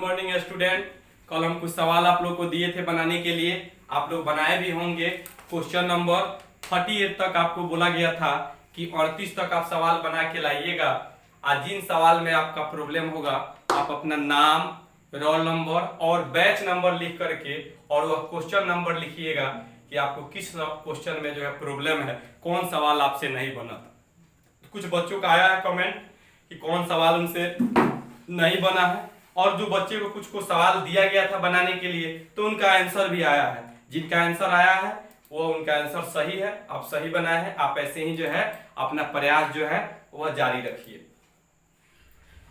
Morning student. कल हम कुछ सवाल आप लोग को दिए थे बनाने के लिए, आप लोग बनाए भी होंगे। क्वेश्चन नंबर 38 तक आपको बोला गया था कि 38 तक आप सवाल बना के लाइएगा। आज जिन सवाल में आपका प्रॉब्लम होगा, आप अपना नाम, रोल नंबर और बैच नंबर लिख करके और वह क्वेश्चन नंबर लिखिएगा कि आपको किस क्वेश्चन में जो है प्रॉब्लम है, कौन सवाल आपसे नहीं बना। कुछ बच्चों का आया है कमेंट कि कौन सवाल उनसे नहीं बना है, और जो बच्चे को कुछ सवाल दिया गया था बनाने के लिए तो उनका आंसर भी आया है। जिनका आंसर आया है वो उनका आंसर सही है, आप सही बनाए हैं। आप ऐसे ही जो है अपना प्रयास जो है वह जारी रखिए।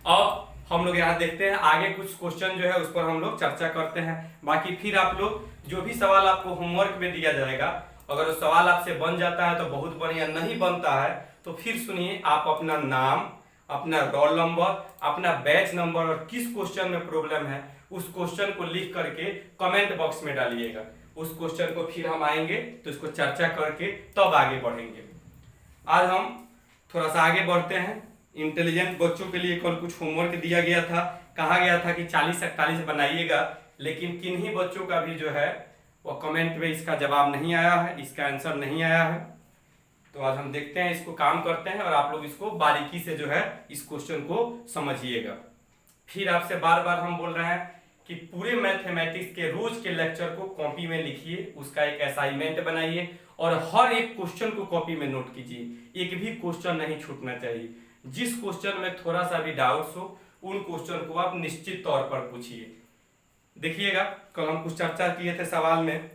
अब हम लोग यहाँ देखते हैं आगे कुछ क्वेश्चन जो है उस पर हम लोग चर्चा करते हैं। बाकी फिर आप लोग जो भी सवाल आपको होमवर्क में दिया जाएगा, अगर वो सवाल आपसे बन जाता है तो बहुत बढ़िया, नहीं बनता है तो फिर सुनिए, आप अपना नाम, अपना रोल नंबर, अपना बैच नंबर और किस क्वेश्चन में प्रॉब्लम है उस क्वेश्चन को लिख करके कमेंट बॉक्स में डालिएगा। उस क्वेश्चन को फिर हम आएंगे तो इसको चर्चा करके तब आगे बढ़ेंगे। आज हम थोड़ा सा आगे बढ़ते हैं। इंटेलिजेंट बच्चों के लिए कल कुछ होमवर्क दिया गया था, कहा गया था कि 40-41 बनाइएगा, लेकिन किन्हीं बच्चों का भी जो है वो कमेंट में इसका जवाब नहीं आया है, इसका आंसर नहीं आया है। तो आज हम देखते हैं, इसको काम करते हैं और आप लोग इसको बारीकी से जो है इस क्वेश्चन को समझिएगा। फिर आपसे बार बार हम बोल रहे हैं कि पूरे मैथमेटिक्स के रोज के लेक्चर को कॉपी में लिखिए, उसका एक असाइनमेंट बनाइए और हर एक क्वेश्चन को कॉपी में नोट कीजिए। एक भी क्वेश्चन नहीं छूटना चाहिए। जिस क्वेश्चन में थोड़ा सा भी डाउट्स हो उन क्वेश्चन को आप निश्चित तौर पर पूछिए। देखिएगा, कल हम कुछ चर्चा किए थे सवाल में,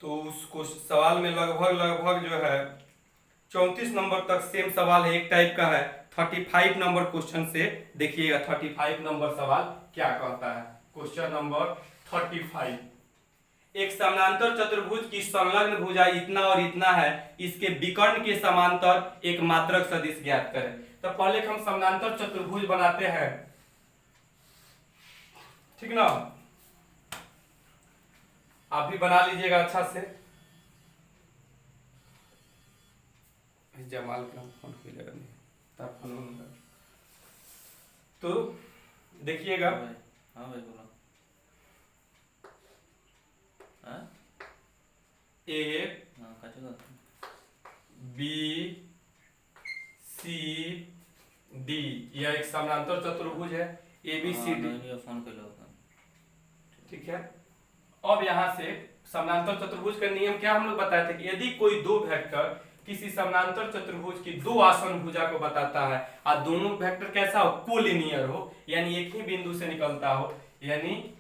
तो उसको सवाल में लगभग जो है 34 नंबर तक सेम सवाल है, एक टाइप का है। 35 नंबर क्वेश्चन से देखिएगा 35 नंबर सवाल क्या कहता है। क्वेश्चन नंबर 35, एक समानांतर चतुर्भुज की संलग्न भुजा इतना और इतना है, इसके विकर्ण के समांतर एक मात्रक सदिश ज्ञात करें। तो पहले हम समानांतर चतुर्भुज बनाते हैं, ठीक ना। आप भी बना लीजिएगा अच्छा से। जमाल का फोन खुलेगा नहीं, तब फोन होगा। तो देखिएगा, हाँ भाई बोलो। ए बी सी डी यह एक समानांतर चतुर्भुज है, A B C D, phone कर लो। ठीक है। अब यहाँ से समानांतर चतुर्भुज का नियम क्या हम लोग बताए थे कि यदि कोई दो वेक्टर किसी समानांतर चतुर्भुज की दो आसन भुजा को बताता है और दोनों वेक्टर कैसा हो, कोलिनियर हो, यानी एक ही बिंदु से निकलता हो, यानी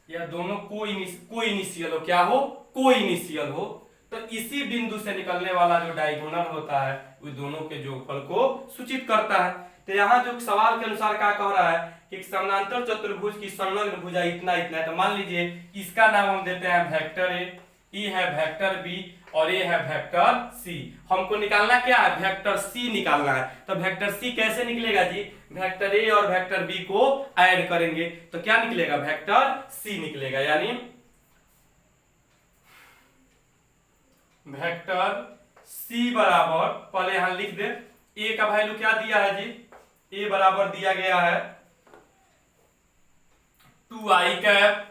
यह दोनों को इनिशियल हो, क्या हो, को इनिशियल हो, तो इसी बिंदु से निकलने वाला जो डायगोनल होता है वो दोनों के जोगफल को सूचित करता है। तो यहाँ जो सवाल के अनुसार क्या कह रहा है कि समानांतर चतुर्भुज की संलग्न भुजा इतना इतना है, तो मान लीजिए इसका नाम हम देते हैं वेक्टर ए, ई है वेक्टर बी और ए है वेक्टर सी। हमको निकालना क्या है, वेक्टर सी निकालना है। तो वेक्टर सी कैसे निकलेगा जी, वेक्टर ए और वेक्टर बी को ऐड करेंगे तो क्या निकलेगा, वेक्टर सी निकलेगा। यानी वेक्टर सी बराबर, पहले यहां लिख दे, ए का वैल्यू क्या दिया है जी, ए बराबर दिया गया है 2i cap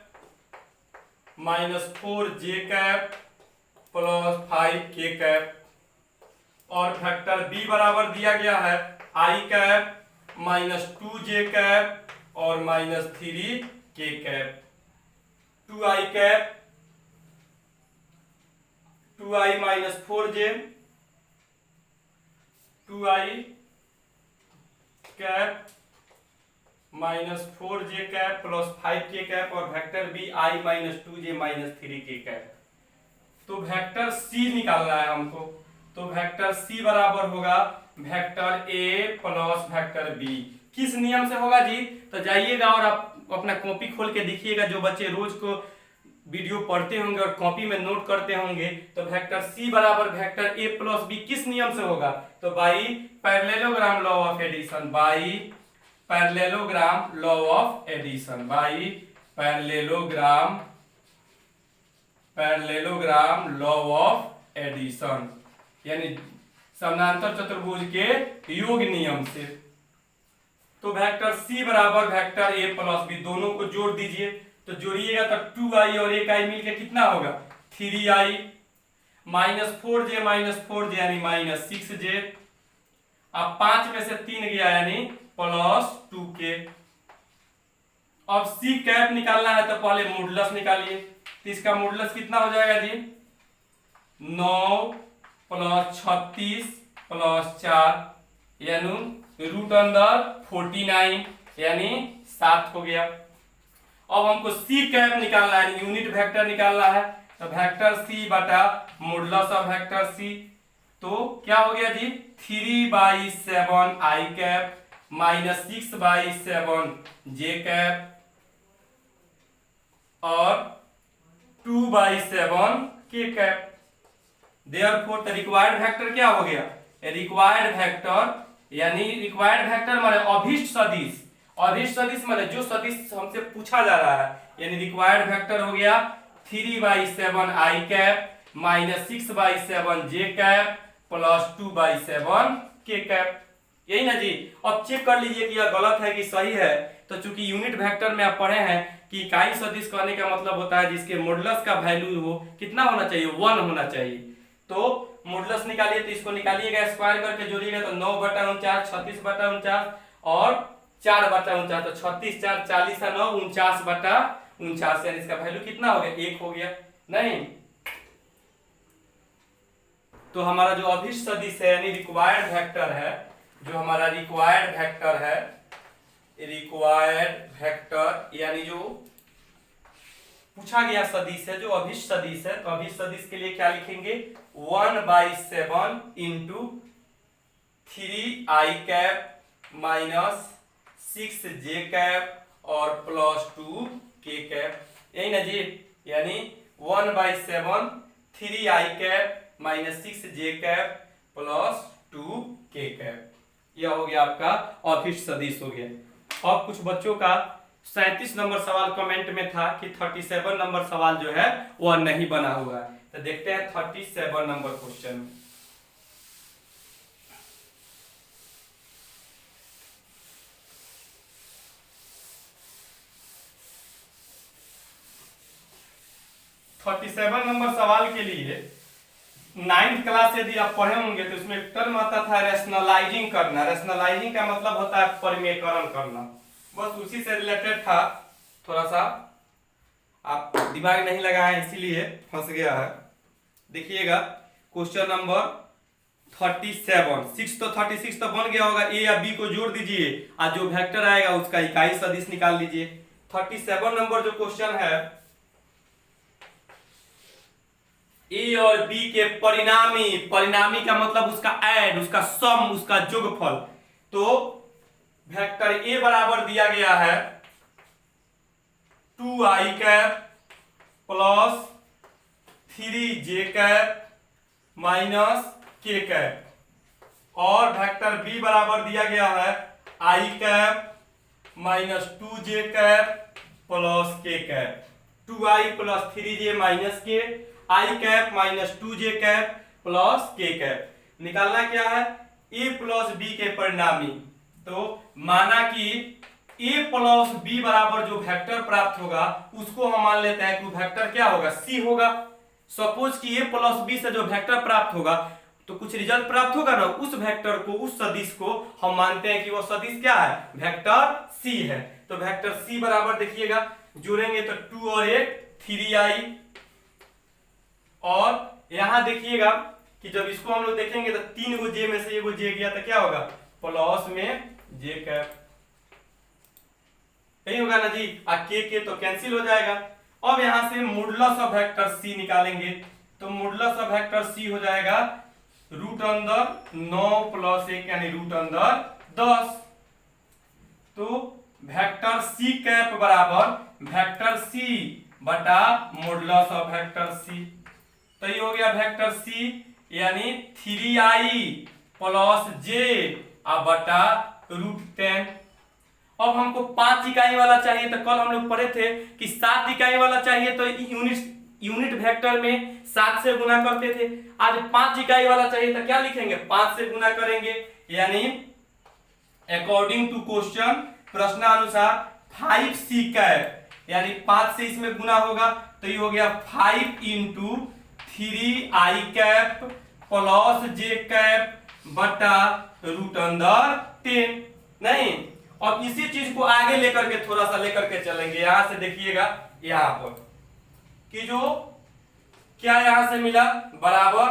-4j cap plus 5k cap, और वेक्टर बी बराबर दिया गया है i कैप -2j कैप और -3k cap. 2i cap 2i -4j 2i cap -4j cap plus 5k cap और vector B i -2j -3k cap. तो vector C निकालना है हमको, तो वेक्टर सी बराबर होगा वेक्टर ए प्लस वेक्टर बी। किस नियम से होगा जी, तो जाइएगा और आप अपना कॉपी खोल के देखिएगा। जो बच्चे रोज को वीडियो पढ़ते होंगे और कॉपी में नोट करते होंगे, तो वेक्टर सी बराबर वेक्टर ए प्लस बी किस नियम से होगा, तो by parallelogram law of addition, by parallelogram law of addition, by parallelogram law of addition, यानी समानांतर चतुर्भुज के योग नियम से। तो वेक्टर सी बराबर वेक्टर ए प्लस बी, दोनों को जोड़ दीजिए। तो जोड़िएगा तो 2i और 1i मिलके कितना होगा 3i, -4j यानी -6j। अब 5 में से 3 गया यानी +2k। अब सी कैप निकालना है तो पहले मॉडुलस निकालिए। तो इसका मॉडुलस कितना हो जाएगा जी 9 + 36 + 4 यानी रूट अंदर 49 यानी 7 हो गया। अब हमको सी कैप निकालना है, यूनिट वेक्टर निकालना है। तो वेक्टर सी बटा मॉडुलस ऑफ वेक्टर सी, तो क्या हो गया जी 3/7 आई कैप -6/7 जे कैप और 2/7 के cap. Therefore the required vector क्या हो गया, रिक्वायर्ड वेक्टर यानी रिक्वायर्ड वेक्टर माने अभीष्ट सदिश, अभीष्ट सदिश माने जो सदिश हमसे पूछा जा रहा है, यानी रिक्वायर्ड वेक्टर हो गया 3/7 आई कैप -6/7 जे कैप +2/7 के कैप। यही ना जी। अब चेक कर लीजिए कि यह गलत है कि सही है। तो चूंकि यूनिट वेक्टर में आप पढ़े हैं कि इकाई सदिश कहने का मतलब होता है जिसके मॉडुलस का वैल्यू हो कितना होना चाहिए 1 होना चाहिए। तो मॉडुलस निकालिए, तो इसको निकालिएगा स्क्वायर करके जोड़िएगा तो 9/49 36/49 और 4/49, तो 36 4 40 9 49/49 यानी इसका वैल्यू कितना हो गया 1 हो गया नहीं। तो हमारा जो अभीष्ट सदिश है यानी रिक्वायर्ड वेक्टर है, जो हमारा रिक्वायर्ड वेक्टर है, रिक्वायर्ड वेक्टर यानी जो पूछा गया सदिश है, जो अभीष्ट सदिश है, तो अभीष्ट सदिश के लिए क्या लिखेंगे 1/7 into 3i cap -6j cap और +2k कैप। यही ना जी, यानी 1/7 3i cap -6j cap +2k cap. यह हो गया आपका अभीष्ट सदिश हो गया। अब कुछ बच्चों का 37 नंबर सवाल कमेंट में था कि 37 नंबर सवाल जो है वह नहीं बना हुआ है। तो देखते हैं 37 नंबर क्वेश्चन। नंबर सवाल के लिए 9th क्लास यदि आप पढ़े होंगे तो उसमें एक टर्म आता था रैशनलाइजिंग करना। रैशनलाइजिंग का मतलब होता है परिमेयकरण करना, बस उसी से रिलेटेड था। थोड़ा सा आप दिमाग नहीं लगाए इसीलिए फंस गया है। देखिएगा क्वेश्चन नंबर 37 6 तो 36 तो बन गया होगा, ए या बी को जोड़ दीजिए और जो वेक्टर आएगा उसका इकाई सदिश निकाल लीजिए। 37 नंबर जो क्वेश्चन है, ए और बी के परिणामी, परिणामी का मतलब उसका ऐड, उसका सम, उसका जोगफल। तो वेक्टर ए बराबर दिया गया है 2i cap plus 3j cap -k cap और वेक्टर बी बराबर दिया गया है i cap -2j cap plus k cap. 2i plus 3j minus k, i cap -2j cap plus k cap. निकालना क्या है a प्लस b के परिणामी। तो माना कि a प्लस b बराबर जो वेक्टर प्राप्त होगा उसको हम मान लेते हैं कि वेक्टर क्या होगा c होगा। सपोज कि a प्लस b से जो वेक्टर प्राप्त होगा तो कुछ रिजल्ट प्राप्त होगा ना, उस वेक्टर को, उस सदिश को हम मानते हैं कि वो सदिश क्या है वेक्टर c है। तो वेक्टर c बराबर देखिएगा जोड़ेंगे तो 2 और 1 3i, और यहां देखिएगा कि जब इसको हम लोग देखेंगे तो 3 गो j में से एगो j गया तो क्या होगा प्लस में j कैप, यही होगा ना जी। के तो कैंसिल हो जाएगा। अब यहां से मॉडुलस ऑफ वेक्टर c निकालेंगे तो मॉडुलस ऑफ वेक्टर c हो जाएगा रूट अंदर 9 + 1 यानी रूट अंदर 10। तो वेक्टर c कैप बराबर वेक्टर c बटा मॉडुलस ऑफ वेक्टर c। तो ये हो गया वेक्टर c यानी 3i प्लस j बटा √10। अब हमको 5 इकाई वाला चाहिए, तो कल हम लोग पढ़े थे कि 7 इकाई वाला चाहिए तो यूनिट वेक्टर में 7 से गुना करते थे। आज 5 इकाई वाला चाहिए तो क्या लिखेंगे 5 से गुना करेंगे, यानी अकॉर्डिंग टू क्वेश्चन, प्रश्नानुसार 5c कैप यानी 5 से इसमें गुना होगा तो ये हो गया 5 into 3i cap plus j cap बटा रूट अंदर 10। नहीं, अब इसी चीज को आगे लेकर के थोड़ा सा लेकर के चलेंगे। यहां से देखिएगा, यहां पर कि जो क्या यहां से मिला बराबर,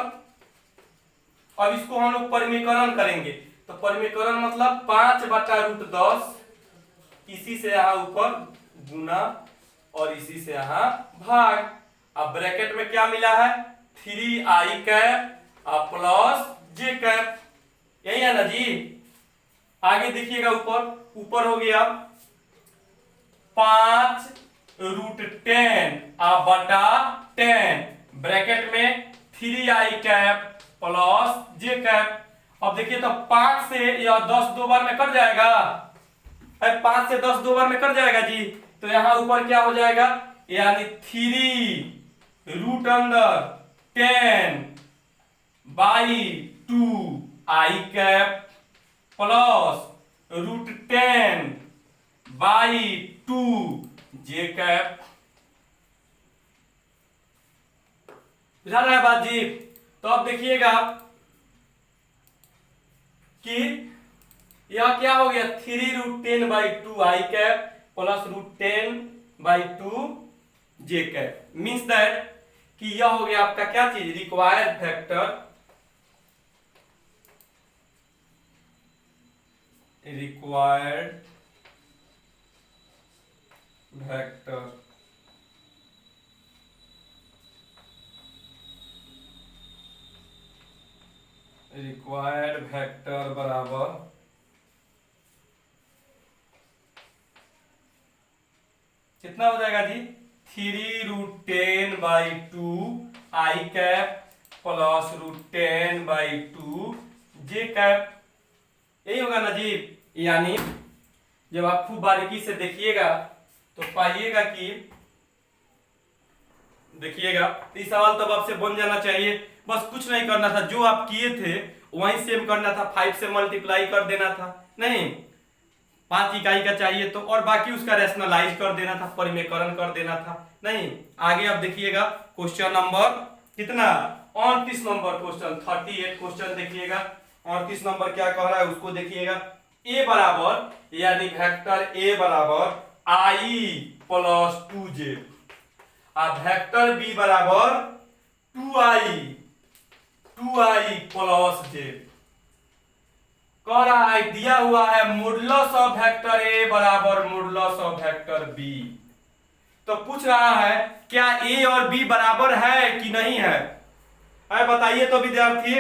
अब इसको हम लोग परिमीकरण करेंगे तो परिमीकरण मतलब 5 बटा रूट 10, इसी से यहां ऊपर गुना और इसी से यहां भाग। अब ब्रैकेट में क्या मिला है 3i cap plus j cap, यही है ना जी। आगे देखिएगा ऊपर हो गया 5 रूट 10 बटा 10 ब्रैकेट में 3i cap plus j cap. अब देखिए तो 5 से यह 10 दो बार में कट जाएगा, 5 से 10 दो बार में कट जाएगा जी। तो यहां ऊपर क्या हो जाएगा यानी 3 रूट अंदर 10 by 2i cap plus root 10 by 2j cap. बुझा रहा है बात जी। तो अब देखिएगा कि यह क्या हो गया 3 root 10 by 2i cap plus root 10 by 2j cap, means that कि यह हो गया आपका क्या चीज रिक्वायर्ड फैक्टर, रिक्वायर्ड वेक्टर बराबर कितना हो जाएगा जी 3 root 10 by 2i cap plus root 10 by 2j cap, यही होगा ना जी। यानी जब आप खूब बारीकी से देखिएगा तो पाइएगा कि देखिएगा इस सवाल तब आपसे बन जाना चाहिए, बस कुछ नहीं करना था, जो आप किए थे वहीं सेम करना था, 5 से मल्टीप्लाई कर देना था, नहीं 5 इकाई का चाहिए तो, और बाकी उसका रैशनलाइज कर देना था, परिमेयकरण कर देना था। नहीं, आगे आप देखिएगा क्वेश्चन नंबर कितना 29 नंबर क्वेश्चन 38 क्वेश्चन देखिएगा 38 नंबर क्या कह रहा है उसको देखिएगा। a बराबर यानी वेक्टर a बराबर i प्लस 2j और वेक्टर b बराबर 2i प्लस j। कह रहा है दिया हुआ है मॉडुलस ऑफ वेक्टर a बराबर मॉडुलस ऑफ वेक्टर b। तो पूछ रहा है क्या a और b बराबर है कि नहीं है, बताइए तो विद्यार्थी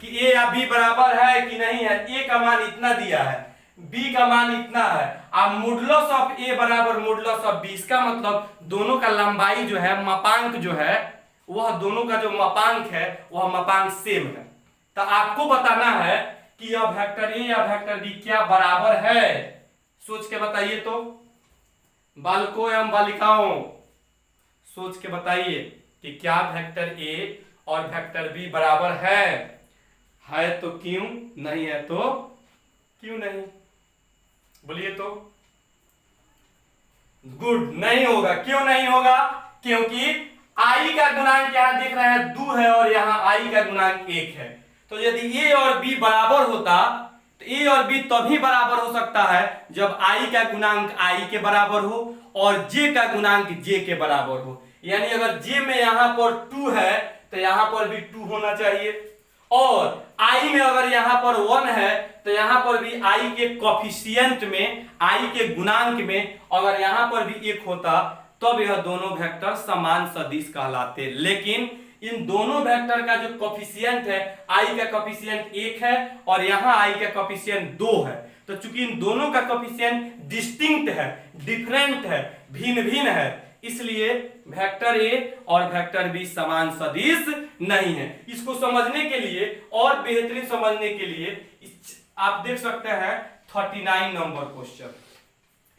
कि a या b बराबर है कि नहीं है। a का मान इतना दिया है, b का मान इतना है, अब मॉडुलस ऑफ a बराबर मॉडुलस ऑफ b, इसका मतलब दोनों का लंबाई जो है मापांक जो है वह दोनों का जो मापांक है वह मापांक सेम है। तो आपको बताना है कि यह वेक्टर a या वेक्टर b क्या बराबर है, सोच के बताइए तो बालकों एवं बालिकाओं, सोच के बताइए कि क्या वेक्टर a और वेक्टर b बराबर है तो क्यों, नहीं है तो क्यों नहीं, बोलिए तो। गुड, नहीं होगा। क्यों नहीं होगा, क्योंकि i का गुणांक यहां देख रहे हैं 2 है और यहां i का गुणांक 1 है। तो यदि a और b बराबर होता तो a और b तभी बराबर हो सकता है जब i का गुणांक i के बराबर हो और j का गुणांक j के बराबर हो। यानी अगर j में यहां पर 2 है तो यहां पर भी 2 होना चाहिए, और i में अगर यहां पर 1 है तो यहां पर भी i के कोफिशिएंट में, i के गुणांक में अगर यहां पर भी 1 होता तब यह दोनों वेक्टर समान सदिश कहलाते। लेकिन इन दोनों वेक्टर का जो कोफिशिएंट है, i का कोफिशिएंट 1 है और यहां i का कोफिशिएंट 2 है, तो चूंकि इन दोनों का कोफिशिएंट डिस्टिंक्ट है, डिफरेंट है, भिन्न भिन्न है, इसलिए वेक्टर a और वेक्टर b समान सदिश नहीं है। इसको समझने के लिए और बेहतरीन समझने के लिए आप देख सकते हैं 39 नंबर क्वेश्चन।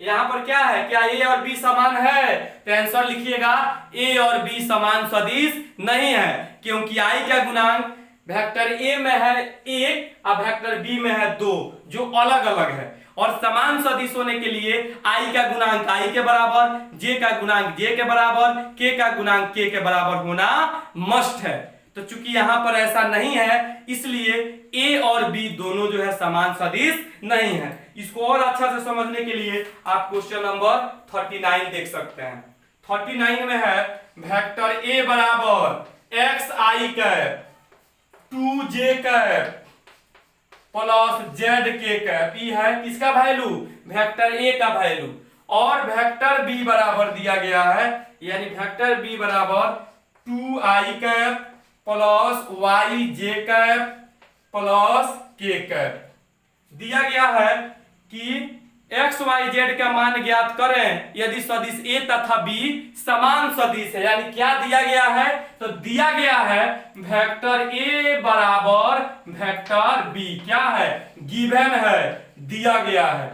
यहां पर क्या है, क्या a और b समान है, तो आंसर लिखिएगा a और b समान सदिश नहीं है, क्योंकि i का गुणांक वेक्टर ए में है 1 और वेक्टर बी में है 2, जो अलग अलग है। और समान सदिश होने के लिए आई का गुणांक आई के बराबर, जे का गुणांक जे के बराबर, के का गुणांक के बराबर होना मस्ट है। तो चूंकि यहां पर ऐसा नहीं है, इसलिए ए और बी दोनों जो है समान सदिश नहीं है। इसको और अच्छा से समझने के लिए आप क्वेश्चन नंबर 39 देख सकते हैं। 39 में है वेक्टर ए बराबर X I cap 2j cap plus Z K cap, ई है किसका वैल्यू, वेक्टर ए का वैल्यू। और वेक्टर बी बराबर दिया गया है, यानी वेक्टर बी बराबर 2i cap plus Y J cap plus K cap. दिया गया है कि एक्स वाई जेड का मान ज्ञात करें यदि सदिश ए तथा बी समान सदिश है। यानी क्या दिया गया है, तो दिया गया है वेक्टर ए बराबर वेक्टर बी, क्या है, गिवन है, दिया गया है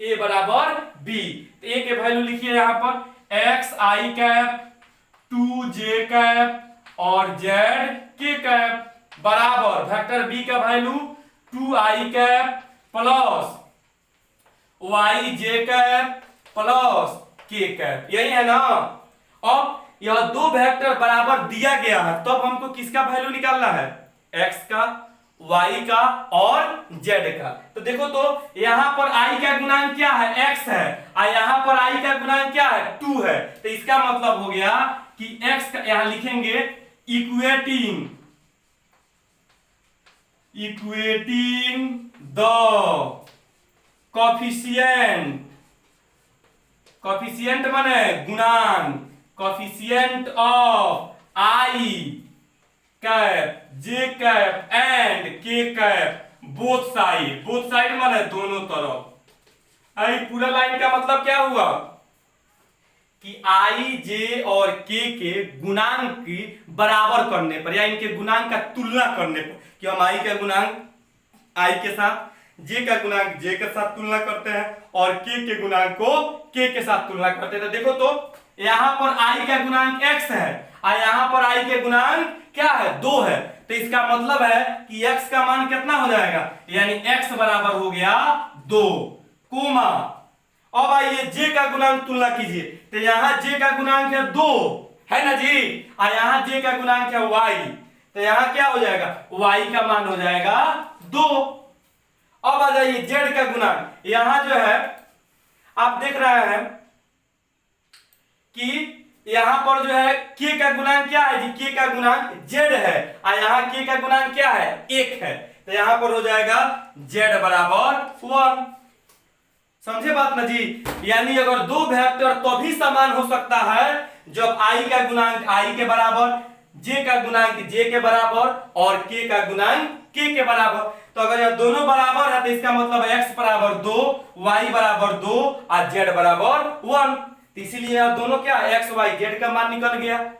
ए बराबर बी। तो ए के वैल्यू लिखिए यहां पर X I cap 2j cap और जेड के कैप बराबर वेक्टर बी का value 2i cap plus Y J cap plus K cap, यही है ना। अब यह दो वेक्टर बराबर दिया गया है, तब तो हमको किसका वैल्यू निकालना है, x का, y का और z का। तो देखो तो यहां पर i का गुणांक क्या है, x है, और यहां पर i का गुणांक क्या है, 2 है। तो इसका मतलब हो गया कि x का यहां लिखेंगे इक्वेटिंग द कॉफिशिएंट माने गुणांक, coefficient of I cap J cap and के कैप बोथ साइड माने दोनों तरफ। आई पूरा लाइन का मतलब क्या हुआ कि आई जे और के गुणांक की बराबर करने पर या इनके गुणांक का तुलना करने पर, कि हम आई का गुणांक आई के साथ, जे का गुणांक जे के साथ तुलना करते हैं और के गुणांक को के साथ तुलना करते हैं। तो देखो तो यहां पर i का गुणांक x है और यहां पर i के गुणांक क्या है, 2 है। तो इसका मतलब है कि x का मान कितना हो जाएगा, यानी x बराबर हो गया 2 कोमा। अब आइए j का गुणांक तुलना कीजिए, तो यहां j का गुणांक है 2 है ना जी, और यहां j का गुणांक है y। तो यहां क्या हो जाएगा, y का मान हो जाएगा 2। अब आ जाइए z का गुणांक, यहां जो है आप देख रहे हैं कि यहां पर जो है k का गुणांक क्या है जी, k का गुणांक z है और यहां k का गुणांक क्या है, 1 है। तो यहां पर हो जाएगा z बराबर 1। समझे बात ना जी। यानी अगर दो वेक्टर तो भी समान हो सकता है जब i का गुणांक i के बराबर, j का गुणांक j के बराबर और k का गुणांक k के बराबर। तो अगर यह दोनों बराबर है तो इसका मतलब x बराबर 2, y बराबर 2 और z बराबर 1। तो इसीलिए यह दोनों क्या x y z का मान निकल गया।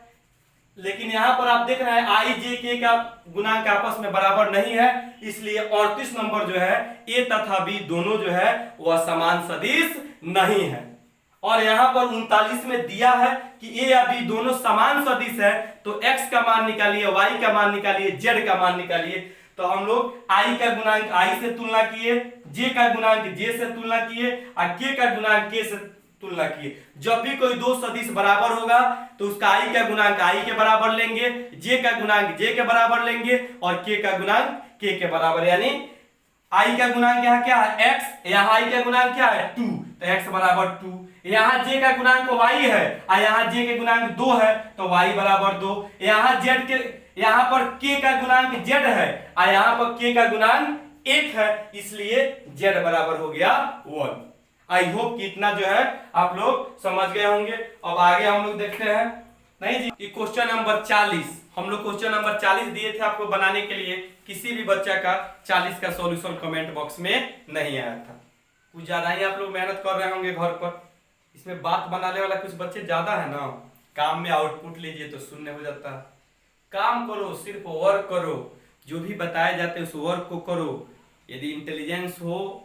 लेकिन यहां पर आप देख रहे हैं i j k का गुणांक आपस में बराबर नहीं है, इसलिए 38 नंबर जो है a तथा b दोनों जो है वह समान सदिश नहीं है। और यहां पर 39 में दिया है कि a या b दोनों समान सदिश है, तो x का मान निकालिए, y का मान निकालिए, z का मान निकालिए। तो हम लोग i का गुणांक i से तुलना किए, j का गुणांक j से तुलना किए और k का गुणांक k से तुलना किए। जब भी कोई दो सदिश बराबर होगा तो उसका i का गुणांक i के बराबर लेंगे, j का गुणांक j के बराबर लेंगे और k का गुणांक k के बराबर। यानी i का गुणांक यहाँ क्या है, x, यहाँ i का गुणांक क्या है, 2, तो x बराबर 2। यहाँ j का गुणांक y है और यहाँ j के गुणांक 2 है, तो y बराबर 2। यहाँ z के, यहाँ पर k का गुणांक z है और यहाँ पर k का गुणांक 1 है, इसलिए z बराबर हो गया 1। आई होप कि इतना जो है आप लोग समझ गए होंगे। अब आगे हम लोग देखते हैं, नहीं जी, क्वेश्चन नंबर 40। हम लोग क्वेश्चन नंबर 40 दिए थे आपको बनाने के लिए, किसी भी बच्चा का 40 का सॉल्यूशन कमेंट बॉक्स में नहीं आया था। कुछ ज्यादा ही आप लोग मेहनत कर रहे होंगे घर पर। इसमें बात बनाने वाला कुछ बच्चे ज्यादा है ना, काम में आउटपुट लीजिए तो शून्य हो जाता है। काम करो, सिर्फ वर्क करो, जो भी बताए जाते हैं उस वर्क को करो। यदि इंटेलिजेंस हो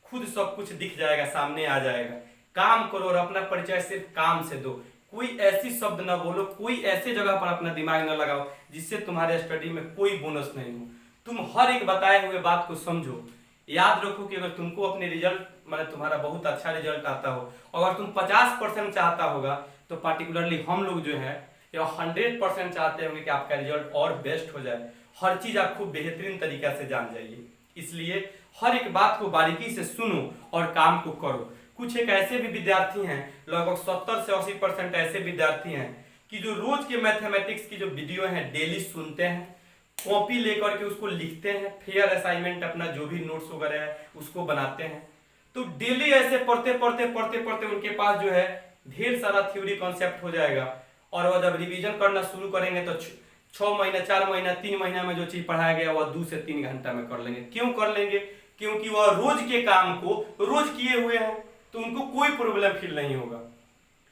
खुद सब कुछ दिख जाएगा, सामने आ जाएगा। काम करो और अपना परिचय सिर्फ काम से दो। कोई ऐसी शब्द ना बोलो, कोई ऐसे जगह पर अपना दिमाग ना लगाओ जिससे तुम्हारे स्टडी में कोई बोनस नहीं हो। तुम हर एक बताए हुए बात को समझो। याद रखो कि अगर तुमको अपने रिजल्ट मतलब तुम्हारा बहुत अच्छा रिजल्ट आता हो, अगर तुम 50% चाहता होगा तो पार्टिकुलरली हम लोग जो है या 100% चाहते होंगे कि आपका रिजल्ट और बेस्ट हो जाए, हर चीज आप खूब बेहतरीन तरीका से जान जाइए। इसलिए हर एक बात को बारीकी से सुनो और काम को करो। कुछ एक ऐसे भी विद्यार्थी हैं, लगभग 70 से 80% ऐसे विद्यार्थी हैं कि जो रोज के मैथमेटिक्स की जो वीडियो है डेली सुनते हैं, कॉपी लेकर के उसको लिखते हैं, फेयर असाइनमेंट अपना जो भी नोट्स वगैरह है उसको बनाते हैं। तो डेली ऐसे पढ़ते पढ़ते पढ़ते पढ़ते उनके पास जो है ढेर सारा थ्योरी कॉन्सेप्ट हो जाएगा, और वह जब रिवीजन करना शुरू करेंगे तो 6 महीना 4 महीना 3 महीना में जो चीज पढ़ाया गया वह 2 से 3 घंटा में कर लेंगे। क्यों कर लेंगे? क्योंकि वह रोज के काम को रोज किए हुए हैं, तो उनको कोई प्रॉब्लम फील नहीं होगा।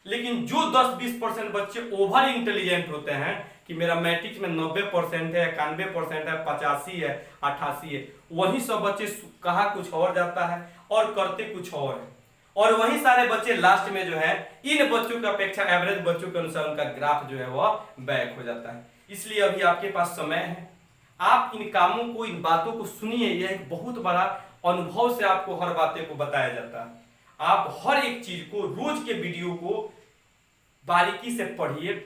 लेकिन जो 10-20% बच्चे ओवर इंटेलिजेंट होते हैं कि मेरा मैट्रिक्स में 90% है, 91% है, 85 है, 88 है, वही सब बच्चे कहा कुछ और जाता है और करते कुछ और है, और वही सारे बच्चे लास्ट में जो है इन बच्चों की अपेक्षा एवरेज बच्चों के अनुसार उनका ग्राफ जो है वह बैक हो जाता है। इसलिए अभी आपके पास समय है, आप इन कामों को, इन बातों को सुनिए। यह एक बहुत बड़ा अनुभव से आपको हर बातें को बताया जाता है। आप हर एक चीज को, रोज के वीडियो को बारीकी से पढ़िए,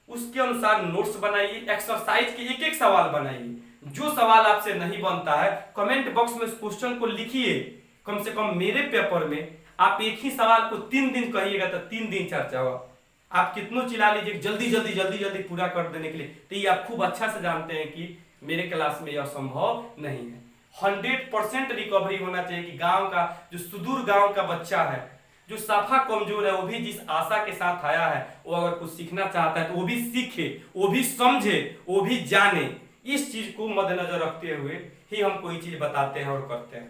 उसके अनुसार नोट्स बनाइए, एक्सरसाइज के एक एक सवाल बनाइए। जो सवाल आपसे नहीं बनता है कमेंट बॉक्स में उस क्वेश्चन को लिखिए। कम से कम मेरे पेपर में आप एक ही सवाल को 3 दिन कहिएगा तो 3 दिन चर्चा होगा। आप कितनों चिल्ला लीजिए जल्दी जल्दी जल्दी जल्दी पूरा कर देने के लिए, तो ये आप खूब अच्छा से जानते हैं कि मेरे क्लास में यह संभव नहीं है। 100% रिकवरी होना चाहिए कि गांव का जो सुदूर गांव का बच्चा है, जो साफा कमजोर है, वो भी जिस आशा के साथ आया है, वो अगर कुछ सीखना चाहता है तो वो भी सीखे, वो भी समझे, वो भी जाने। इस चीज को मद्देनजर रखते हुए ही हम कोई चीज बताते हैं और करते हैं।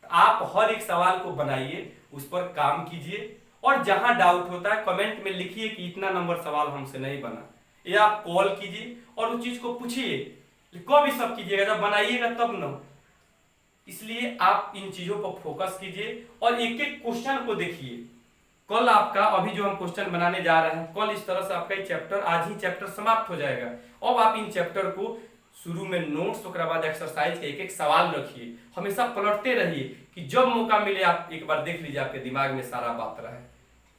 तो आप हर एक सवाल को बनाइए, उस पर काम कीजिए, और जहां डाउट होता है कमेंट में लिखिए कि इतना नंबर सवाल हमसे नहीं बना, या आप कॉल कीजिए और उस चीज को पूछिए। कब ये सब कीजिएगा? जब बनाइएगा तब ना। इसलिए आप इन चीजों पर फोकस कीजिए और एक एक क्वेश्चन को देखिए। कल आपका, अभी जो हम क्वेश्चन बनाने जा रहे हैं, कल इस तरह से आपका चैप्टर, आज ही चैप्टर समाप्त हो जाएगा। अब आप इन चैप्टर को शुरू में नोट्स, उसके बाद एक्सरसाइज के एक एक सवाल रखिए, हमेशा पलटते रहिए कि जब मौका मिले आप एक बार देख लीजिए, आपके दिमाग में सारा बात रहे।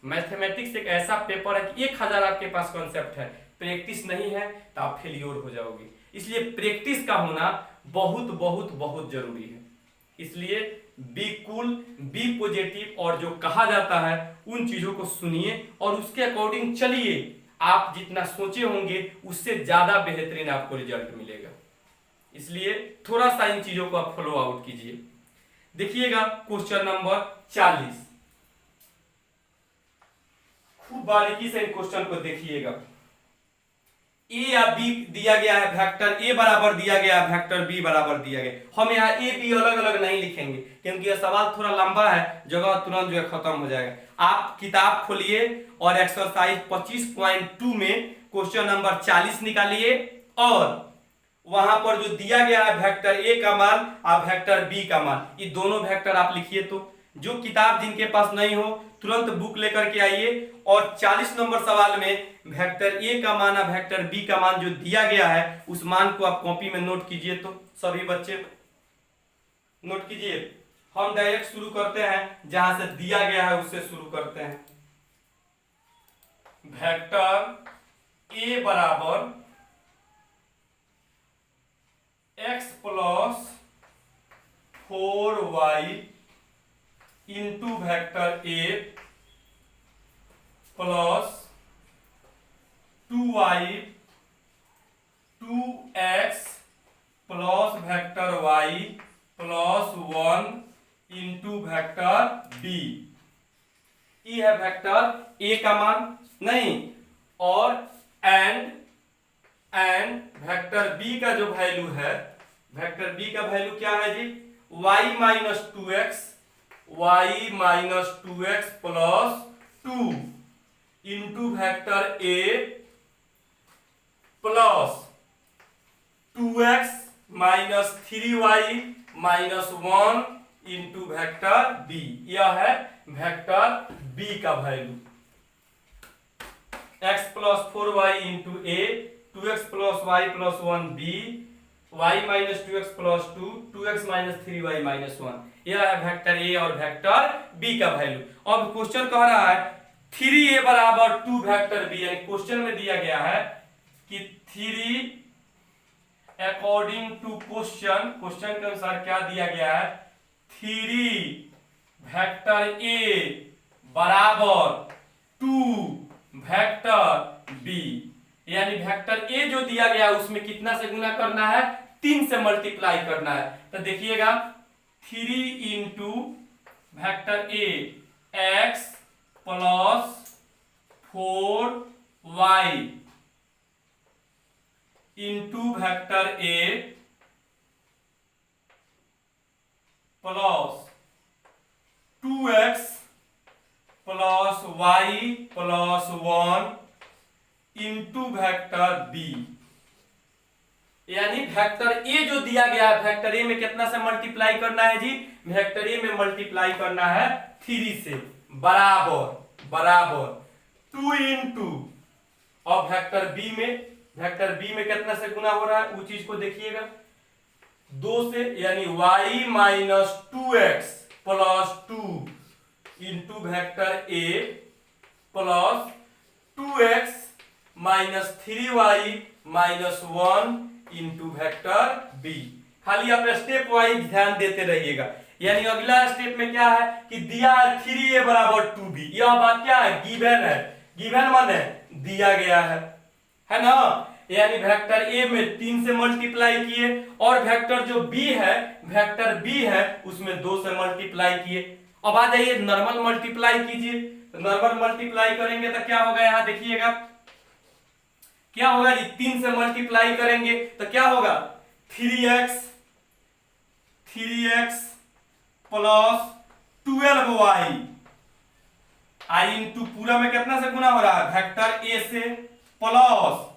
मैथमेटिक्स एक ऐसा पेपर है कि 1000 आपके पास कॉन्सेप्ट है, प्रैक्टिस नहीं है तो आप फेलियर हो जाओगे। इसलिए प्रैक्टिस का होना बहुत बहुत बहुत जरूरी है। इसलिए बी कूल, बी पॉजिटिव, और जो कहा जाता है उन चीजों को सुनिए और उसके अकॉर्डिंग चलिए। आप जितना सोचे होंगे उससे ज्यादा बेहतरीन आपको रिजल्ट मिलेगा। इसलिए थोड़ा सा इन चीजों को आप फॉलो आउट कीजिए। देखिएगा क्वेश्चन नंबर 40, खूब बारीकी से इन क्वेश्चन को देखिएगा। ए या बी दिया गया है, वेक्टर ए बराबर दिया गया है, वेक्टर बी बराबर दिया गया। हम यहाँ ए बी अलग अलग नहीं लिखेंगे क्योंकि यह सवाल थोड़ा लंबा है, जगह तुरंत जो है खत्म हो जाएगा। आप किताब खोलिए और एक्सरसाइज 25.2 में क्वेश्चन नंबर 40 निकालिए, और वहां पर जो दिया गया है वेक्टर ए का मान और वेक्टर बी का मान, ये दोनों वेक्टर आप लिखिए। तो जो किताब जिनके पास नहीं हो तुरंत बुक लेकर के आइए, और 40 नंबर सवाल में वेक्टर ए का मान और वेक्टर बी का मान जो दिया गया है उस मान को आप कॉपी में नोट कीजिए। तो सभी बच्चे नोट कीजिए। हम डायरेक्ट शुरू करते हैं, जहां से दिया गया है उससे शुरू करते हैं। वेक्टर ए बराबर x plus 4y into vector ए plus 2y 2x plus vector y plus 1 into vector b। ये है वेक्टर ए का मान, नहीं, और एंड वेक्टर बी का जो वैल्यू है, वेक्टर बी का वैल्यू क्या है जी? y minus 2x plus 2 into vector ए plus 2x minus 3y minus 1 into vector B. यह है वेक्टर बी का value. x plus 4y into A, 2x plus y plus 1 B, y minus 2x plus 2, 2x minus 3y minus 1। यह है vector A और vector B का value. अब question कह रहा है 3a बराबर 2 वेक्टर बी, यानी क्वेश्चन में दिया गया है कि 3 अकॉर्डिंग टू क्वेश्चन, क्वेश्चन के अनुसार क्या दिया गया है, 3 वेक्टर ए बराबर 2 वेक्टर बी, यानी वेक्टर ए जो दिया गया उसमें कितना से गुना करना है, 3 से मल्टीप्लाई करना है। तो देखिएगा 3 into vector a x plus 4y into vector A plus 2x plus y plus 1 into vector b, यानी वेक्टर ए जो दिया गया है वेक्टर ए में कितना से मल्टीप्लाई करना है जी, वेक्टर ए में मल्टीप्लाई करना है 3 से, बराबर 2 इंटू, और वेक्टर बी में कितना से गुना हो रहा है वो चीज को देखिएगा 2 से, यानी y minus 2x plus 2 into vector ए plus 2x minus 3y minus 1 into vector b. खाली आप स्टेप वाइज ध्यान देते रहिएगा। यानी अगला स्टेप में क्या है कि दिया है 3a बराबर 2b, यह बात क्या है, गिवन है, गिवन माने दिया गया है ना। यानी वेक्टर ए में 3 से मल्टीप्लाई किए और वेक्टर जो बी है उसमें 2 से मल्टीप्लाई किए। अब आ जाइए नॉर्मल मल्टीप्लाई कीजिए, नॉर्मल मल्टीप्लाई करेंगे तो क्या होगा, यहां देखिएगा क्या होगा जी, 3 से मल्टीप्लाई करेंगे तो क्या होगा 3x प्लस 12y, आई इंटू पूरा में कितना से गुना हो रहा है, वेक्टर ए से, प्लस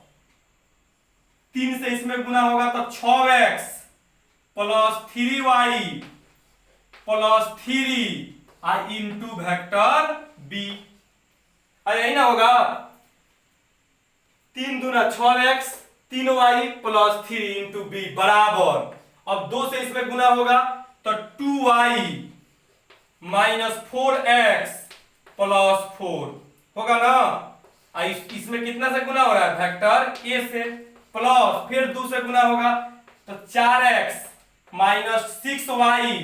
3 से इसमें गुना होगा तो 6x plus 3y plus 3 into vector b. अरे यही ना होगा, 3 दूना 6x 3y plus 3 into B बराबर, अब 2 से इसमें गुना होगा तो 2y माइनस 4x प्लस 4 होगा ना। इसमें कितना से गुना हो रहा है, वेक्टर ए से, प्लस फिर 2 से गुना होगा तो 4x minus 6y